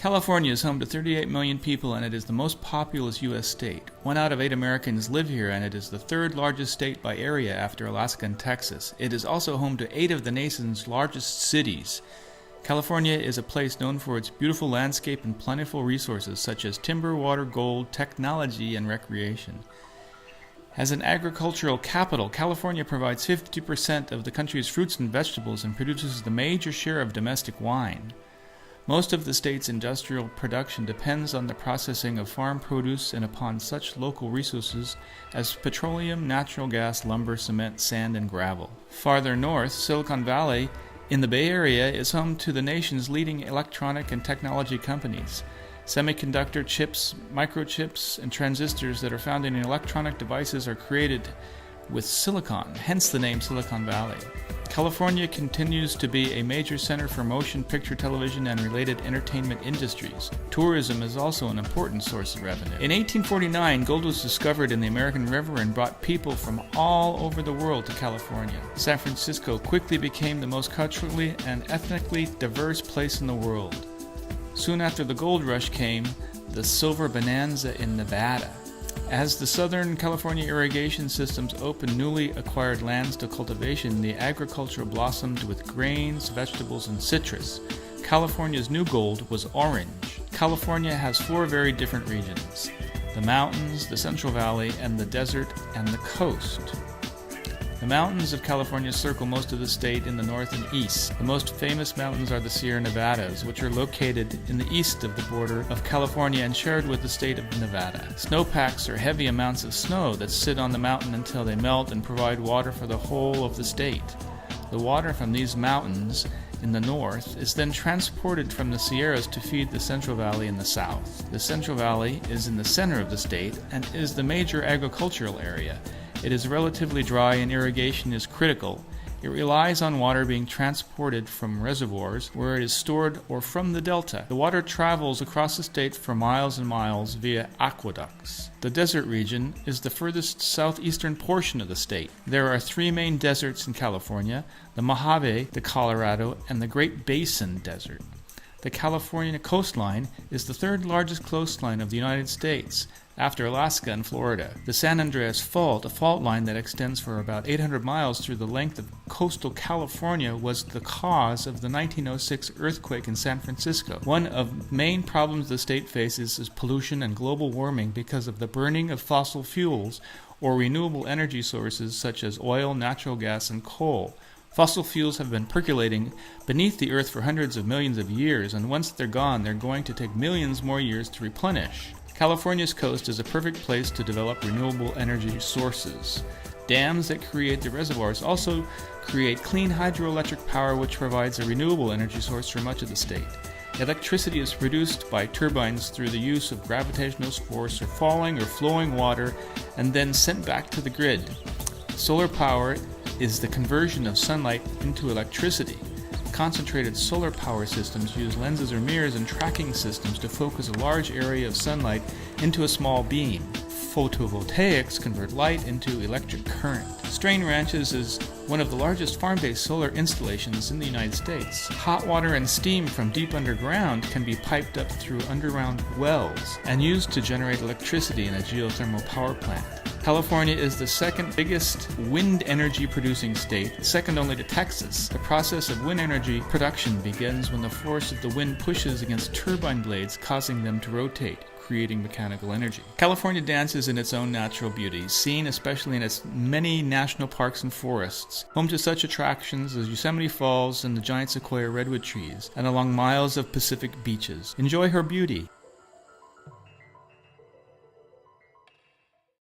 California is home to 38 million people and it is the most populous U.S. state. 1 out of 8 Americans live here and it is the third largest state by area after Alaska and Texas. It is also home to 8 of the nation's largest cities. California is a place known for its beautiful landscape and plentiful resources such as timber, water, gold, technology, and recreation. As an agricultural capital, California provides 50% of the country's fruits and vegetables and produces the major share of domestic wine. Most of the state's industrial production depends on the processing of farm produce and upon such local resources as petroleum, natural gas, lumber, cement, sand, and gravel. Farther north, Silicon Valley in the Bay Area is home to the nation's leading electronic and technology companies. Semiconductor chips, microchips, and transistors that are found in electronic devices are created with silicon, hence the name Silicon Valley. California continues to be a major center for motion picture television and related entertainment industries. Tourism is also an important source of revenue. In 1849, gold was discovered in the American River and brought people from all over the world to California. San Francisco quickly became the most culturally and ethnically diverse place in the world. Soon after the gold rush came the silver bonanza in Nevada. As the Southern California irrigation systems opened newly acquired lands to cultivation, the agriculture blossomed with grains, vegetables, and citrus. California's new gold was orange. California has 4 very different regions: the mountains, the Central Valley, and the desert, and the coast. The mountains of California circle most of the state in the north and east. The most famous mountains are the Sierra Nevadas, which are located in the east of the border of California and shared with the state of Nevada. Snowpacks are heavy amounts of snow that sit on the mountain until they melt and provide water for the whole of the state. The water from these mountains in the north is then transported from the Sierras to feed the Central Valley in the south. The Central Valley is in the center of the state and is the major agricultural area. It is relatively dry and irrigation is critical. It relies on water being transported from reservoirs where it is stored or from the delta. The water travels across the state for miles and miles via aqueducts. The desert region is the furthest southeastern portion of the state. There are 3 main deserts in California: the Mojave, the Colorado, and the Great Basin Desert. The California coastline is the 3rd largest coastline of the United States, after Alaska and Florida. The San Andreas Fault, a fault line that extends for about 800 miles through the length of coastal California, was the cause of the 1906 earthquake in San Francisco. One of the main problems the state faces is pollution and global warming because of the burning of fossil fuels or renewable energy sources such as oil, natural gas, and coal. Fossil fuels have been percolating beneath the earth for hundreds of millions of years, and once they're gone, they're going to take millions more years to replenish. California's coast is a perfect place to develop renewable energy sources. Dams that create the reservoirs also create clean hydroelectric power, which provides a renewable energy source for much of the state. Electricity is produced by turbines through the use of gravitational force or falling or flowing water and then sent back to the grid. Solar power is the conversion of sunlight into electricity. Concentrated solar power systems use lenses or mirrors and tracking systems to focus a large area of sunlight into a small beam. Photovoltaics convert light into electric current. Strain Ranches is one of the largest farm-based solar installations in the United States. Hot water and steam from deep underground can be piped up through underground wells and used to generate electricity in a geothermal power plant. California is the 2nd biggest wind energy producing state, second only to Texas. The process of wind energy production begins when the force of the wind pushes against turbine blades, causing them to rotate, creating mechanical energy. California dances in its own natural beauty, seen especially in its many national parks and forests, home to such attractions as Yosemite Falls and the giant sequoia redwood trees, and along miles of Pacific beaches. Enjoy her beauty.